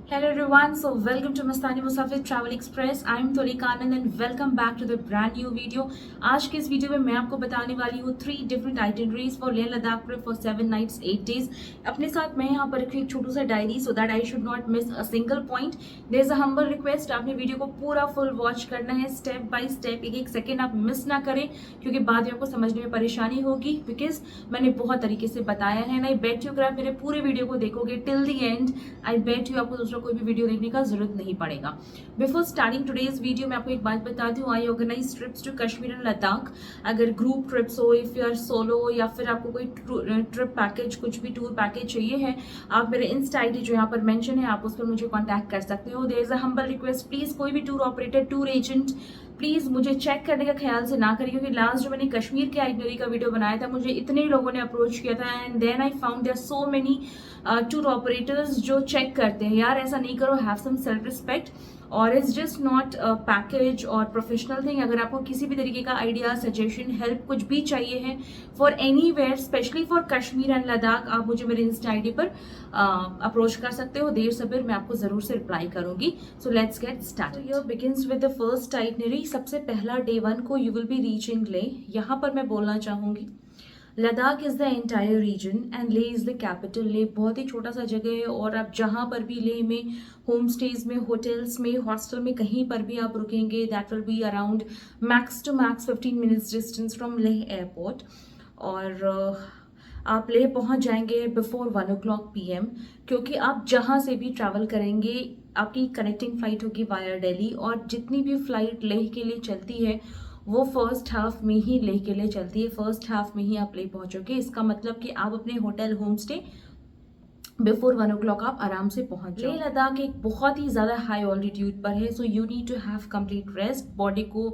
Hello everyone, so welcome to Mastani Musafir Travel Express. I am Tolika Anand and welcome back to the brand new video. आज के इस video में मैं आपको बताने वाली हूँ 3 different itineraries for Leh Ladakh trip for 7 nights 8 days. अपने साथ मैं यहाँ पर रखी एक छोटू सा diary so that I should not miss a single point. There is a humble request, आपने वीडियो को पूरा फुल वॉच करना है स्टेप बाय स्टेप, एक एक सेकेंड आप मिस ना करें क्योंकि बाद में आपको समझने में परेशानी होगी बिकॉज मैंने बहुत तरीके से बताया है ना। आई बेट यू अगर आप मेरे पूरे वीडियो को देखोगे till the end, I bet you आपको कोई भी वीडियो देखने का जरूरत नहीं पड़ेगा। बिफोर स्टार्टिंग टुडेज वीडियो मैं आपको एक बात बता दूं, I organise trips to Kashmir and Ladakh. अगर ग्रुप ट्रिप्स हो, इफ यू आर सोलो या फिर आपको कोई ट्रिप पैकेज, कुछ भी टूर पैकेज चाहिए है, आप मेरे इंस्टा आईडी जो यहाँ पर मेंशन है आप उस पर मुझे कांटेक्ट कर सकते हो। There is a humble request, please कोई भी tour operator, tour agent please मुझे चेक करने का ख्याल से ना करिए क्योंकि लास्ट जो मैंने कश्मीर के आइटनरी का वीडियो बनाया था मुझे इतने लोगों ने अप्रोच किया था and then I found there so many tour operators जो चेक करते हैं। यार ऐसा नहीं करो, हैव सम सेल्फ रिस्पेक्ट और इट्स जस्ट नॉट पैकेज और प्रोफेशनल थिंग। अगर आपको किसी भी तरीके का आइडिया, सजेशन, हेल्प कुछ भी चाहिए है for anywhere, specially for Kashmir and Ladakh, आप मुझे मेरे इंस्टा आईडी पर अप्रोच कर सकते हो। देर सबेर मैं आपको जरूर से रिप्लाई करूंगी। So let's get start. Your begins with the first itinerary. सबसे पहला डे 1 को यू विल बी रीचिंग ले। यहाँ पर मैं बोलना चाहूंगी Ladakh is the entire reason and ले इज़ द कैपिटल। ले बहुत ही छोटा सा जगह है और आप जहाँ पर भी ले में होम स्टेज में, होटल्स में, हॉस्टल में, कहीं पर भी आप रुकेंगे that will be around max to max 15 minutes distance from Leh airport. और आप लेह पहुँच जाएंगे बिफोर 1 o'clock PM क्योंकि आप जहाँ से भी ट्रैवल करेंगे आपकी कनेक्टिंग फ्लाइट होगी वाया दिल्ली और जितनी भी फ्लाइट लेह के लिए चलती है वो फर्स्ट हाफ में ही लेह के लिए चलती है। फर्स्ट हाफ में ही आप लेह पहुंचोगे, इसका मतलब कि आप अपने hotel, home stay before 1 o'clock आप आराम से पहुंच जाओ। लेह लद्दाख एक बहुत ही ज़्यादा हाई ऑल्टीट्यूड पर है, so you need to have complete rest. Body को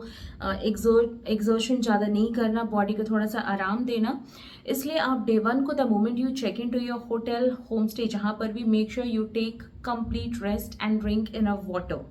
एक्सर्शन ज़्यादा नहीं करना, बॉडी को थोड़ा सा आराम देना। इसलिए आप डे 1 को the moment you check in to your hotel, home stay, जहाँ पर भी make sure you take complete rest and drink enough water.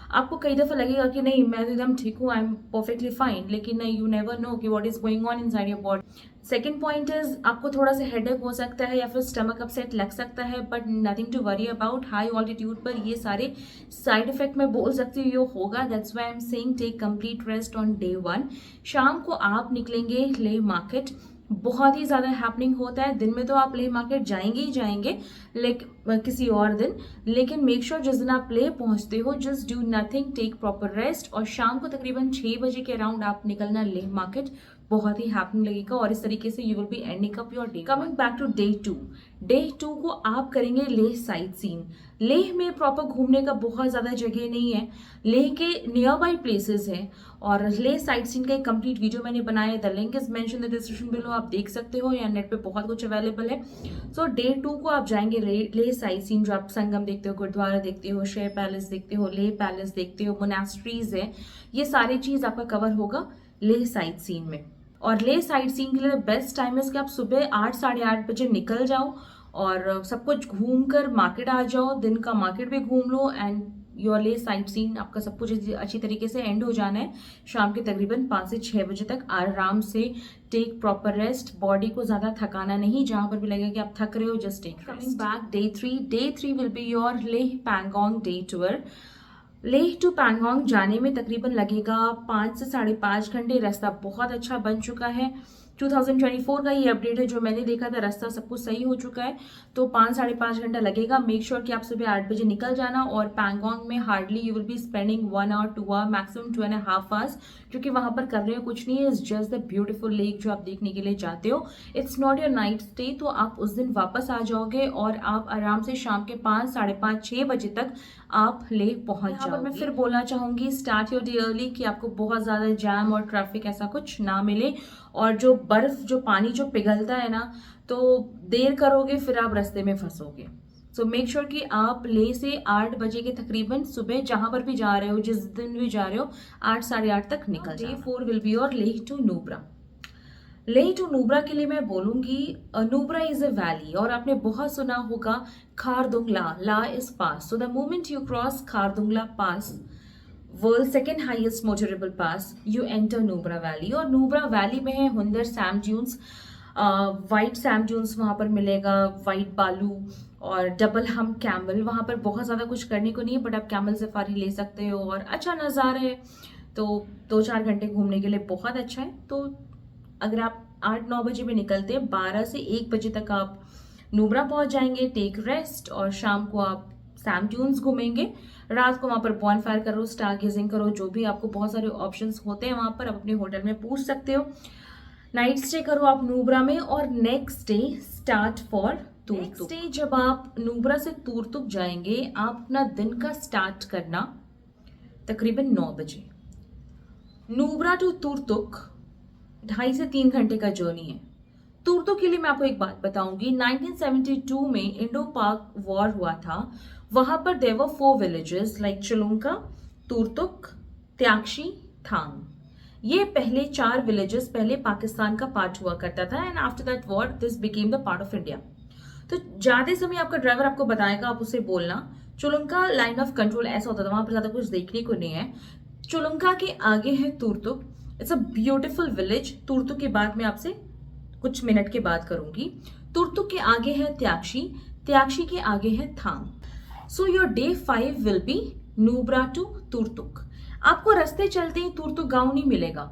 आपको कई दफ़ा लगेगा कि नहीं मैं तो एकदम ठीक हूँ, आई एम परफेक्टली फाइन, लेकिन नहीं, यू नेवर नो कि what is going on inside your body. Second point is आपको थोड़ा सा हेडेक हो सकता है या फिर स्टमक अपसेट लग सकता है but nothing to worry about. High altitude पर ये सारे साइड इफेक्ट मैं बोल सकती हूँ ये होगा, that's why I am saying take complete rest on day 1। शाम को आप निकलेंगे लेह मार्केट। बहुत ही ज़्यादा हैपनिंग होता है, दिन में तो आप लेह मार्केट जाएंगे ही जाएंगे लेकिन किसी और दिन, लेकिन मेक श्योर जिस दिन आप लेह पहुंचते हो just do nothing, take proper rest और शाम को तकरीबन 6 बजे के अराउंड आप निकलना लेह मार्केट। बहुत ही हैपनिंग लगेगा और इस तरीके से you will be ending up your day. Coming back to day 2, day 2 को आप करेंगे लेह साइट सीन। लेह में प्रॉपर घूमने का बहुत ज़्यादा जगह नहीं है, लेह के नियर बाई प्लेसेस हैं और लेह साइट सीन का एक कंप्लीट वीडियो मैंने बनाया है, the link is mention in the description below, आप देख सकते हो या नेट पे बहुत कुछ अवेलेबल है। सो डे 2 को आप जाएंगे लेह साइट सीन, जो आप संगम देखते हो, गुरुद्वारा देखते हो, शेर पैलेस देखते हो, लेह पैलेस देखते हो, मोनास्ट्रीज है, ये सारी चीज आपका कवर होगा लेह साइट सीन में। और लेह साइट सीन के लिए बेस्ट टाइम है कि आप सुबह 8, 8:30 बजे निकल जाओ और सब कुछ घूम कर मार्केट आ जाओ, दिन का मार्केट भी घूम लो एंड योर ले साइट सीन आपका सब कुछ अच्छी तरीके से एंड हो जाना है। शाम के तकरीबन 5 से 6 बजे तक आराम से टेक प्रॉपर रेस्ट, बॉडी को ज़्यादा थकाना नहीं, जहाँ पर भी लगेगा कि आप थक रहे हो just take. Coming back day 3, day 3 will be your Leh Pangong day tour. Leh to Pangong जाने में तकरीबन लगेगा 5 से 5.5 घंटे। रास्ता बहुत अच्छा बन चुका है, 2024 का ये अपडेट है जो मैंने देखा था, रास्ता सब कुछ सही हो चुका है, तो 5-5.5 घंटा लगेगा। मेक श्योर कि आप सुबह 8 बजे निकल जाना और पैंगोंग में hardly you will be spending 1 hour 2 hour maximum 2.5 hours, क्योंकि वहां पर करने को कुछ नहीं है, it's just the beautiful lake जो आप देखने के लिए जाते हो। It's not your night stay, तो आप उस दिन वापस आ जाओगे और आप आराम से शाम के 5, 5:30, 6 बजे तक आप ले पहुंच जाओगे। मैं फिर बोलना चाहूंगी स्टार्ट योर डे अर्ली कि आपको बहुत ज्यादा जैम और ट्रैफिक ऐसा कुछ ना मिले, और जो बर्फ, जो पानी जो पिघलता है ना, तो देर करोगे फिर आप रास्ते में फंसोगे। सो मेक श्योर कि आप ले से 8 बजे के तकरीबन सुबह जहां पर भी जा रहे हो, जिस दिन भी जा रहे हो, 8, 8:30 तक निकल जाओ। Day 4 will be your Leh to Nubra. Leh to Nubra के लिए मैं बोलूंगी नुब्रा इज अ वैली, और आपने बहुत सुना होगा Khardungla, la is pass. So the moment you cross Khardungla pass, world second highest motorable pass, you enter Nubra valley. और नुब्रा वैली में है Hunder sand dunes, white sand dunes वहाँ पर मिलेगा, वाइट बालू, और डबल हम कैमल, वहाँ पर बहुत ज़्यादा कुछ करने को नहीं है बट आप कैमल सफारी ले सकते हो और अच्छा नज़ारा है, तो 2-4 घंटे घूमने के लिए बहुत अच्छा है। तो अगर आप 8-9 बजे भी निकलते हैं, 12 से 1 बजे तक आप नुब्रा पहुंच जाएंगे, टेक रेस्ट, और शाम को आप सैम ट्यून्स घूमेंगे। रात को वहाँ पर बॉनफायर करो, स्टार गेजिंग करो, जो भी आपको बहुत सारे ऑप्शंस होते हैं वहाँ पर, आप अपने होटल में पूछ सकते हो। नाइट स्टे करो आप नुब्रा में और next day start for Turtuk. Next day जब आप नुब्रा से तुर्तुक जाएंगे, आप अपना दिन का स्टार्ट करना तकरीबन 9 बजे। नुब्रा टू तुर्तुक 2.5 से 3 घंटे का जर्नी है। तुर्तुक के लिए मैं आपको एक बात बताऊंगी, 1972 में इंडो पाक वॉर हुआ था। वहां पर there were 4 villages like Chulunka, Turtuk, Tyakshi, Thang. ये पहले 4 विलेजेस पहले पाकिस्तान का पार्ट हुआ करता था and after that war this became the part of India. तो जाते समय आपका ड्राइवर आपको बताएगा, आप उसे बोलना चुलुंका लाइन ऑफ कंट्रोल ऐसा होता था, वहां पर ज्यादा कुछ देखने को नहीं है। चुलुंका के आगे है Turtuk, it's a beautiful village. Turtuk के बाद मैं आपसे कुछ मिनट के बाद करूंगी। तुर्तुक के आगे है त्याक्शी, त्याक्शी के आगे है Thang. So your day 5 will be Nubra to Turtuk. आपको रास्ते चलते ही तुर्तुक गांव नहीं मिलेगा।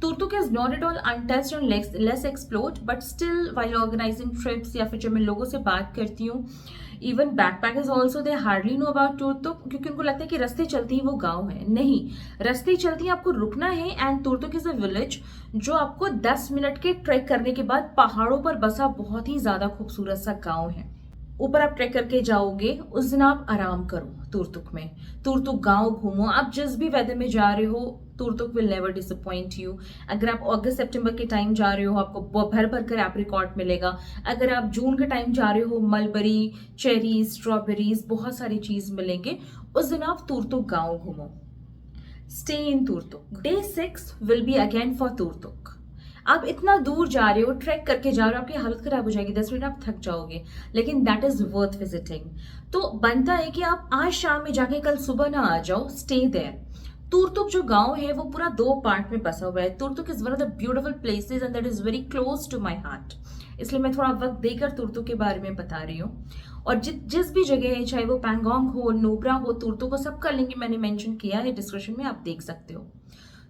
Turtuk is not at all untouched and less explored, but still while organising trips या फिर जब मैं लोगों से बात करती हूँ, even backpackers also they hardly know about Turtuk, क्योंकि उनको लगता है कि रास्ते चलते ही वो गांव है। नहीं, रास्ते चलते ही आपको रुकना है and Turtuk is a village जो आपको 10 मिनट के ट्रैक करने के बाद पहाड़ों पर बसा बहुत ही ज्यादा खूबसूरत सा गांव है। ऊपर आप ट्रैक करके जाओगे, उस दिन आप आराम करो तुर्तुक में, तुर्तुक गांव घूमो। आप जिस भी वेदर में जा रहे हो, Turtuk will never disappoint you. अगर आप अगस्त सितंबर के टाइम जा रहे हो, आपको भर भर कर एप्रिकॉट मिलेगा। अगर आप जून के टाइम जा रहे हो, मलबरी, चेरीज, स्ट्रॉबेरीज, बहुत सारी चीज मिलेंगे। उस दिन आप तुर्तुक गांव घूमो। Stay in Turtuk. Day 6 will be again for Turtuk. आप इतना दूर जा रहे हो, ट्रैक करके जा रहे हो, आपकी हालत खराब हो जाएगी, 10 मिनट आप थक जाओगे, लेकिन दैट इज वर्थ विजिटिंग। तो बनता है कि आप आज शाम में जाके कल सुबह ना आ जाओ, स्टे देयर। तुर्तुक जो गांव है वो पूरा 2 पार्ट में बसा हुआ है। Turtuk is one of the beautiful places and that is very close to my heart, इसलिए मैं थोड़ा वक्त देकर तुर्तुक के बारे में बता रही हूँ। और जिस भी जगह है, चाहे वो पैंगोंग हो, नुब्रा हो, तुर्तुक हो, सबका लिंक मैंने मेंशन किया है डिस्क्रिप्शन में, आप देख सकते हो।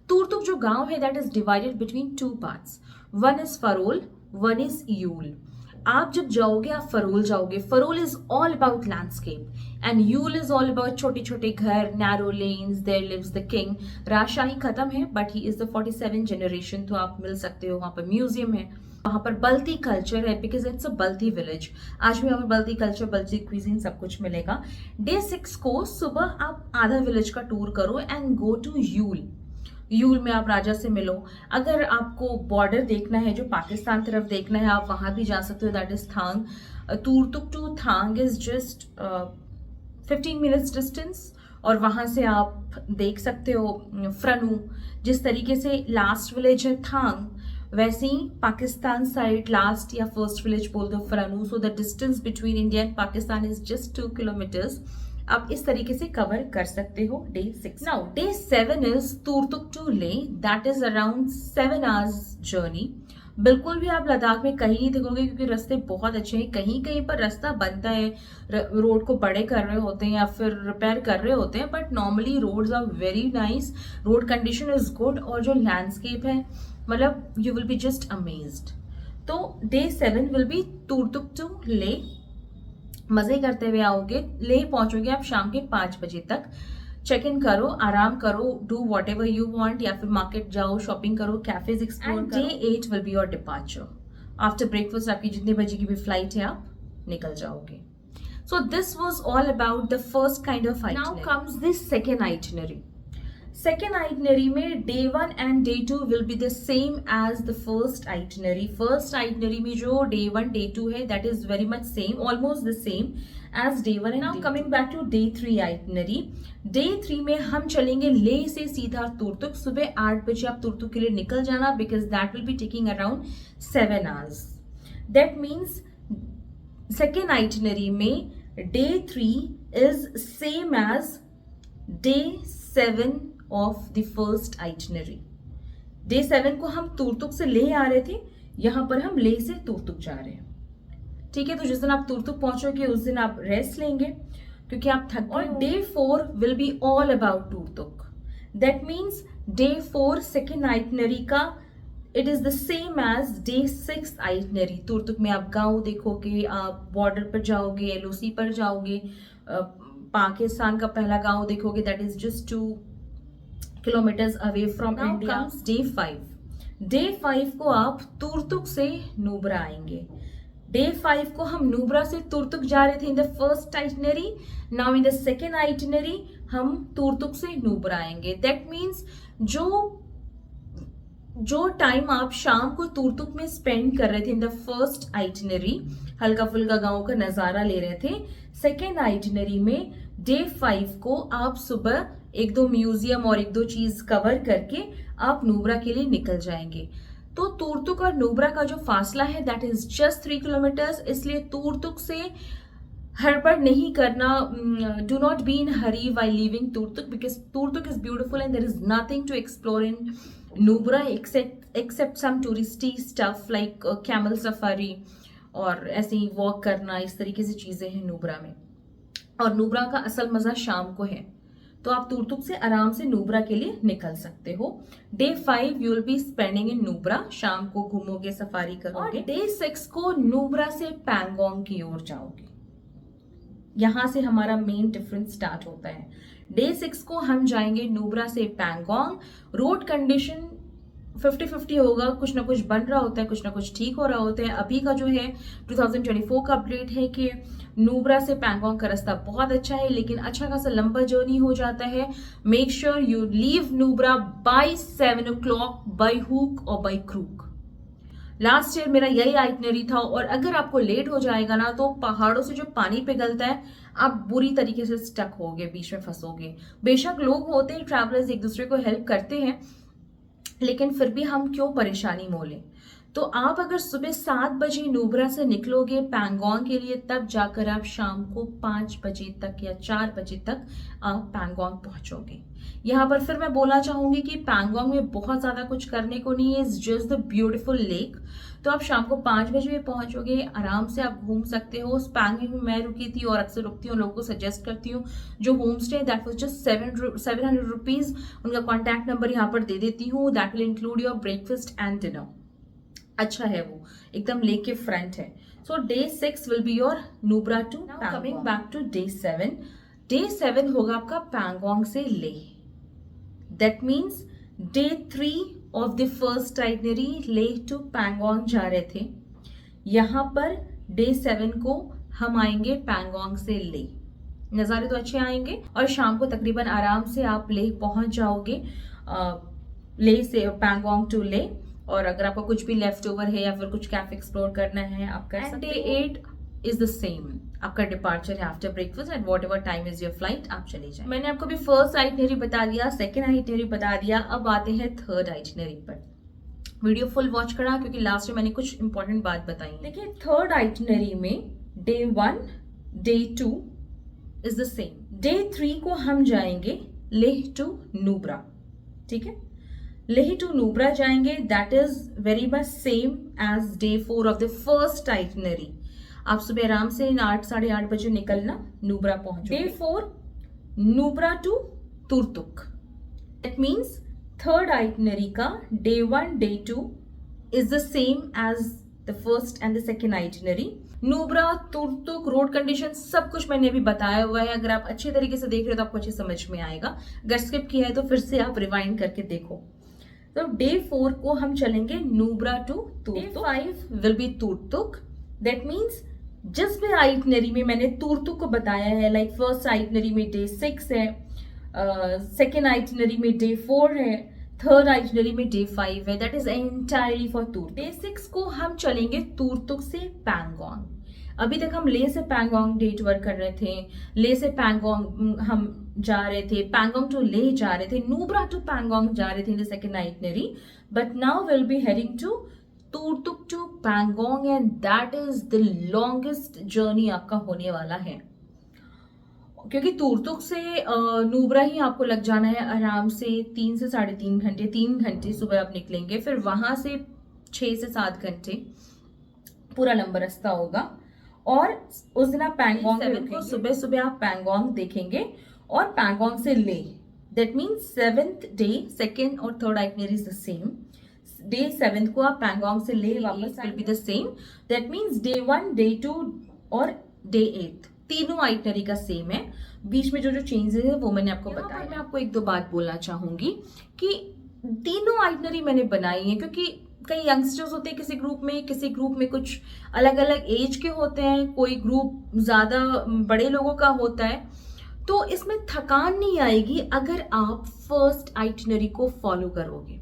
तुर्तुक जो गांव है दैट इज डिवाइडेड बिटवीन 2 पार्ट्स, one is Farol, one is Yul. आप जब जाओगे, आप फरोल जाओगे। Farol is all about landscape and Yul is all about छोटे छोटे घर, narrow lanes, there lives the king. राजशाही खत्म है but he is the 47 generation, तो आप मिल सकते हो। वहां पर म्यूजियम है, वहां पर बल्ती कल्चर है because it's a Balti village. आज भी वहां पर बल्ती कल्चर, बल्ती क्विजीन सब कुछ मिलेगा। डे 6 को सुबह आप आधा विलेज का टूर करो and go to Yul. Yul में आप राजा से मिलो। अगर आपको बॉर्डर देखना है, जो पाकिस्तान तरफ देखना है, आप वहां भी जा सकते हो, that is Thang. Turtuk to Thang is just 15 minutes distance, और वहां से आप देख सकते हो फ्रनू। जिस तरीके से लास्ट विलेज है थांग, वैसे ही पाकिस्तान साइड लास्ट या फर्स्ट विलेज बोल दो Franu. So the distance between India and Pakistan is just 2 kilometres. आप इस तरीके से कवर कर सकते हो day 6। Now day 7 is Turtuk to Leh, that is around 7 hours journey. बिल्कुल भी आप लद्दाख में कहीं नहीं थकोगे क्योंकि रास्ते बहुत अच्छे हैं। कहीं कहीं पर रास्ता बनता है, रोड को बड़े कर रहे होते हैं या फिर रिपेयर कर रहे होते हैं, but normally roads are very nice, road condition is good, और जो लैंडस्केप है मतलब you will be just amazed. तो day 7 will be Turtuk to Leh. मजे करते हुए आओगे, ले पहुंचोगे आप शाम के 5 बजे तक। चेक इन करो, आराम करो, do what ever you want, या फिर मार्केट जाओ, शॉपिंग करो, कैफेज एक्सप्लोर करो। Day 8 will be your departure. After breakfast आपकी जितने बजे की भी फ्लाइट है, आप निकल जाओगे। So this was all about the first kind of itinerary. Now comes this second itinerary. Second itinerary में day 1 and day 2 will be the same as the first itinerary. First itinerary में जो day 1 day 2 है that is very much same, almost the same as day 1। Now coming back to day 3 itinerary. Day 3 में हम चलेंगे ले से सीधा तुर्तुक। सुबह 8 बजे आप तुर्तुक के लिए निकल जाना because that will be taking around 7 hours. That means second itinerary में day 3 is same as day 7 of the first itinerary. Day 7 को हम तुर्तुक से ले आ रहे थे, यहां पर हम ले से तुर्तुक जा रहे हैं। ठीक है। तो जिस दिन आप तुर्तुक पहुंचोगे उस दिन आप रेस्ट लेंगे क्योंकि आप थक गए। और day 4 will be all about Turtuk. That means day 4 second itinerary का it is the same as day 6 itinerary. Turtuk में आप गांव देखोगे, आप बॉर्डर पर जाओगे, एलओसी पर जाओगे, पाकिस्तान का पहला गांव देखोगे, that is just 2 kilometres away from India. Day 5, day 5 को आप तुर्तुक से नुब्रा आएंगे। डे 5 को हम नुब्रा से तुर्तुक जा रहे थे in the first itinerary. Now in the second itinerary हम तुर्तुक से नुब्रा आएंगे। दैट मीन्स जो टाइम आप शाम को तुर्तुक में स्पेंड कर रहे थे इन द फर्स्ट आइटनरी, हल्का फुल्का गांव का नजारा ले रहे थे, सेकेंड आइटनरी में डे 5 को आप सुबह 1-2 म्यूजियम और 1-2 चीज कवर करके आप नुब्रा के लिए निकल जाएंगे। तो तुर्तुक और नुब्रा का जो फासला है दैट इज जस्ट 3 किलोमीटर्स। इसलिए तुर्तुक से हड़बड़ नहीं करना। Do not be in hurry while leaving Turtuk because Turtuk is beautiful and there is nothing to explore in Nubra except some touristy stuff like camel safari और ऐसे ही वॉक करना, इस तरीके से चीजें हैं नुब्रा में। और नुब्रा का असल मजा शाम को है, तो आप तुर्तुक से आराम से नुब्रा के लिए निकल सकते हो। Day 5 you will be spending इन नुब्रा, शाम को घूमोगे, सफारी करोगे। डे 6 को नुब्रा से पैंगोंग की ओर जाओगे। यहां से हमारा मेन डिफरेंस स्टार्ट होता है। डे 6 को हम जाएंगे नुब्रा से पैंगोंग। रोड कंडीशन 50-50 होगा, कुछ ना कुछ बन रहा होता है, कुछ ना कुछ ठीक हो रहा होता है। अभी का जो है 2024 का अपडेट है कि नुब्रा से पैंगोंग का रास्ता बहुत अच्छा है, लेकिन अच्छा खासा लंबा जर्नी हो जाता है। Make sure you leave Nubra by 7 o'clock by hook और बाय क्रूक। लास्ट ईयर मेरा यही आइटनरी था, और अगर आपको लेट हो जाएगा ना तो पहाड़ों से जो पानी पिघलता है आप बुरी तरीके से स्टक होगे, बीच में फंसोगे। बेशक लोग होते हैं ट्रैवलर्स, एक दूसरे को हेल्प करते हैं, लेकिन फिर भी हम क्यों परेशानी मोलें। तो आप अगर सुबह 7 बजे नुब्रा से निकलोगे पैंगोंग के लिए, तब जाकर आप शाम को 5 बजे तक या 4 बजे तक आप पैंगोंग पहुंचोगे। यहाँ पर फिर मैं बोलना चाहूंगी कि पैंगोंग में बहुत ज्यादा कुछ करने को नहीं है, it's just the beautiful lake. तो आप शाम को 5 बजे भी पहुंचोगे, आराम से आप घूम सकते हो। उस पैंगोंग में मैं रुकी थी और अक्सर रुकती हूँ, लोगों को सजेस्ट करती हूँ। जो home stay that was just 700 rupees. उनका कॉन्टैक्ट नंबर यहाँ पर दे देती हूँ। That will include your breakfast and dinner. अच्छा है, वो एकदम लेक के फ्रंट है। So day 6 will be your Nubra to Pangong. Coming back to day 7, day 7 होगा आपका पैंगोंग से Leh. That means day 3 of the first itinerary Leh to Pangong जा रहे थे। यहां पर डे 7 को हम आएंगे पैंगोंग से लेह। नज़ारे तो अच्छे आएंगे और शाम को तकरीबन आराम से आप लेह पहुंच जाओगे। लेह से पैंगोंग टू लेह। और अगर आपका कुछ भी लेफ्ट ओवर है या फिर कुछ कैफ एक्सप्लोर करना है आप कर सकते हैं। डे 8 इज द सेम, आपका डिपार्चर है after breakfast at what ever time is your flight, आप चले जाए। मैंने आपको भी फर्स्ट आइटनरी बता दिया, सेकेंड आइटनरी बता दिया, अब आते हैं थर्ड आइटनरी पर। वीडियो फुल वॉच करना क्योंकि लास्ट में मैंने कुछ इंपॉर्टेंट बात बताई। देखिए थर्ड आइटनरी में day 1, day 2 is the same. Day 3 को हम जाएंगे लेह टू नुब्रा, ठीक है। लेह टू नुब्रा जाएंगे, that is very much same as day 4 of the first itinerary. आप सुबह आराम से 8, 8:30 बजे निकलना, नुब्रा पहुंचो। Day 4 Nubra to Turtuk. That means third itinerary का day 1, day 2 is the same as the first and the second itinerary. Nubra, Turtuk, road condition सब कुछ मैंने अभी बताया हुआ है। अगर आप अच्छे तरीके से देख रहे हो तो आपको अच्छे समझ में आएगा। अगर स्किप किया है तो फिर से आप रिवाइंड करके देखो। तो डे 4 को हम चलेंगे Nubra to Turtuk. Day 5 will be Turtuk. That means जिस भी आइटनरी में मैंने तुर्तुक को बताया है, लाइक फर्स्ट आइटनरी में डे 6 है, सेकेंड आइटनरी में डे 4 है, थर्ड आइटनरी में डे 5 है, that is entirely for Turtuk. Day 6 को हम चलेंगे तुर्तुक से पैंगोंग। अभी तक हम ले से पैंगोंग डे टूर कर रहे थे, ले से पैंगोंग हम जा रहे थे, पैंगोंग टू ले जा रहे थे, नुब्रा टू पैंगोंग जा रहे थे in the second itinerary. But now will be heading to Turtuk to Pangong and that is the longest journey आपका होने वाला है, क्योंकि तुर्तुक से नुब्रा ही आपको लग जाना है आराम से 3 से 3.5 घंटे। 3 घंटे सुबह आप निकलेंगे, फिर वहां से 6 से 7 घंटे पूरा लंबा रास्ता होगा। और उस दिन आप पैंगोंग पे रुकेंगे। सुबह सुबह आप पैंगोंग देखेंगे और पैंगोंग से ले, that means 7th day, 2nd और 3rd itinerary is the same. Day 7th को आप पैंगोंग से ले वापस will be the same, that means day 1, day 2 और डे 8 तीनों आइटनरी का सेम है। बीच में जो जो चेंजेस है वो मैंने आपको बताया। मैं आपको एक दो बात बोलना चाहूंगी कि तीनों आइटनरी मैंने बनाई है क्योंकि कई यंगस्टर्स होते हैं किसी ग्रुप में कुछ अलग अलग एज के होते हैं, कोई ग्रुप ज्यादा बड़े लोगों का होता है, तो इसमें थकान नहीं आएगी अगर आप फर्स्ट आइटनरी को फॉलो करोगे।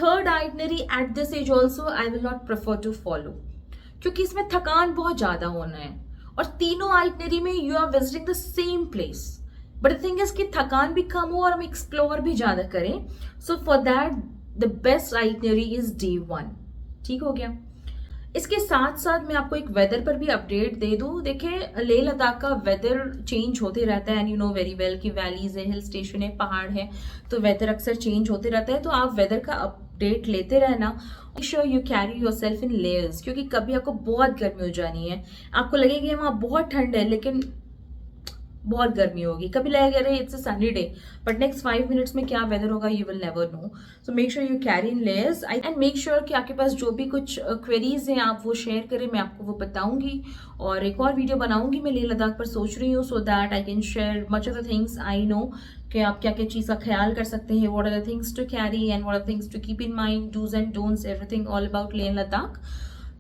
Third itinerary at this age also I will not prefer to follow, क्योंकि इसमें थकान बहुत ज्यादा होना है और तीनों आइटनरी में you are visiting the same place, but the thing is कि थकान भी कम हो और हम एक्सप्लोर भी ज्यादा करें। So for that the best itinerary is day 1। ठीक हो गया। इसके साथ साथ मैं आपको एक वेदर पर भी अपडेट दे दूं। देखिए लेह लद्दाख का वेदर चेंज होते रहता है and you know very well कि वैलीज है, हिल स्टेशन है, पहाड़ है, तो वेदर अक्सर चेंज होते रहता है, तो आप वेदर का अपडेट लेते रहना। Make sure you carry yourself in layers, क्योंकि कभी आपको बहुत गर्मी हो जानी है, आपको लगेगा वहाँ बहुत ठंड है लेकिन बहुत गर्मी होगी, कभी लगेगा अरे it's a sunny day, but next 5 minutes में क्या वेदर होगा you will never know. So make sure you carry in layers and make sure कि आपके पास जो भी कुछ क्वेरीज हैं आप वो शेयर करें, मैं आपको वो बताऊंगी। और एक और वीडियो बनाऊंगी मैं लेह लद्दाख पर, सोच रही हूँ, so that I can share much of the things I know कि आप क्या क्या चीज़ का ख्याल कर सकते हैं, what are the things to carry and what are things to keep in mind, dos and don'ts, everything all about Leh Ladakh.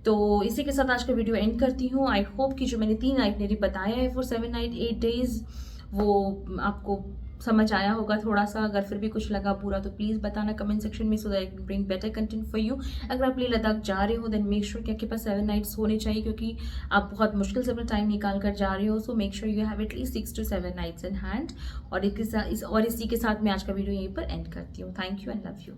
तो इसी के साथ आज का वीडियो एंड करती हूँ। आई होप कि जो मैंने 3 आइटनरी बताया है फॉर 7 नाइट 8 डेज वो आपको समझ आया होगा थोड़ा सा। अगर फिर भी कुछ लगा बुरा तो प्लीज़ बताना कमेंट सेक्शन में, so that I can bring better content for you. अगर आप लेह लद्दाख जा रहे हो देन मेक श्योर कि आपके पास 7 नाइट्स होने चाहिए, क्योंकि आप बहुत मुश्किल से अपना टाइम निकाल कर जा रहे हो। So make sure you have at least 6 to 7 nights in hand. और इसी के साथ मैं आज का वीडियो यहीं पर एंड करती हूँ। Thank you and love you.